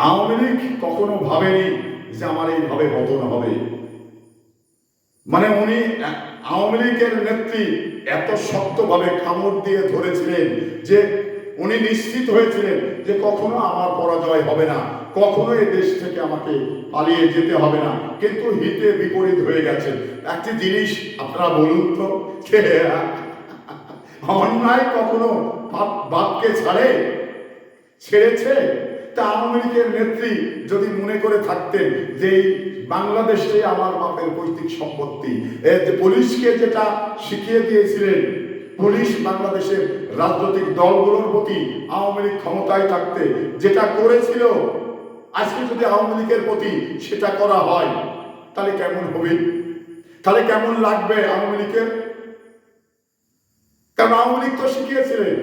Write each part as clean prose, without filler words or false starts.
আওয়ামী লীগ কখনো ভাবেনি যে আমার এইভাবে পতন হবে। মানে উনি আওয়ামী লীগের নেত্রী এত শক্তভাবে কামড় দিয়ে ধরেছিলেন যে উনি নিশ্চিত হয়েছিলেন যে কখনো আমার পরাজয় হবে না, কখনো এই দেশ থেকে আমাকে পালিয়ে যেতে হবে না। কিন্তু হিতে বিপরীত হয়ে গেছে। একটি জিনিস আপনারা বলুন তো, অন্যায় কখনো বাপকে ছেড়েছে? তা আওয়ামী লীগের নেত্রী যদি মনে করে থাকতেন যে বাংলাদেশে আমার বাপের পৈতৃক সম্পত্তি, পুলিশকে যেটা শিখিয়ে দিয়েছিলেন, পুলিশ বাংলাদেশের রাজনৈতিক দলগুলোর প্রতি আওয়ামী লীগ ক্ষমতায় থাকতে যেটা করেছিল, আজকে যদি আওয়ামী লীগের প্রতি সেটা করা হয় তাহলে কেমন হবে? তাহলে কেমন লাগবে আওয়ামী লীগের? কারণ আওয়ামী লীগ তো শিখিয়েছিলেন,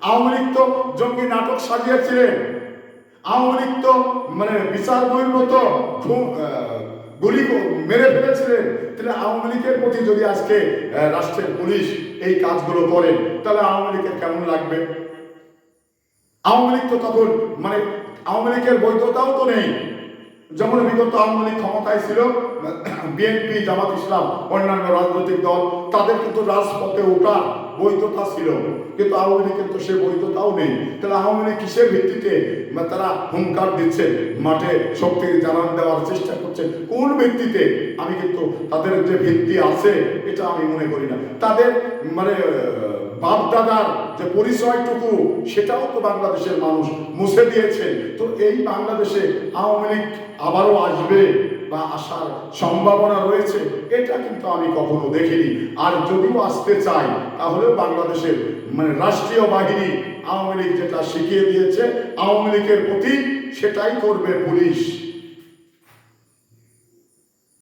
আওয়ামী লীগ তো জঙ্গি নাটক সাজিয়েছিলেন, আওয়ামী লীগ তো মানে বিচার বহির্ভূত গুলি মেরে ফেলেছিলেন। তাহলে আওয়ামী লীগের প্রতি যদি আজকে রাষ্ট্রের পুলিশ এই কাজগুলো করেন তাহলে আওয়ামী লীগের কেমন লাগবে? আওয়ামী লীগ তো তখন মানে আওয়ামী লীগের বৈধতাও তো নেই। যেমন বিগত আওয়ামী লীগ ক্ষমতায় ছিল, বিএনপি, জামাত ইসলাম, অন্যান্য রাজনৈতিক দল, তাদের কিন্তু রাজপথে ওঠার বৈধতা ছিল, কিন্তু আওয়ামী লীগের তো সে বৈধতাও নেই। তাহলে আওয়ামী লীগ কিসের ভিত্তিতে তারা হুঙ্কার দিচ্ছে, মাঠে শক্তির জানান দেওয়ার চেষ্টা করছে, কোন ভিত্তিতে? আমি কিন্তু তাদের যে ভিত্তি আছে এটা আমি মনে করি না। তাদের মানে বাপ দাদার যে পরিচয়টুকু সেটাও তো বাংলাদেশের মানুষ মুছে দিয়েছে। তো এই বাংলাদেশে আওয়ামী লীগ আবারও আসবে বা আসার সম্ভাবনা রয়েছে, এটা কিন্তু আমি কখনো দেখিনি। আর যদিও আসতে চাই তাহলেও বাংলাদেশের মানে রাষ্ট্রীয় বাহিনী আওয়ামী লীগ যেটা শিখিয়ে দিয়েছে আওয়ামী লীগের প্রতি সেটাই করবে পুলিশ।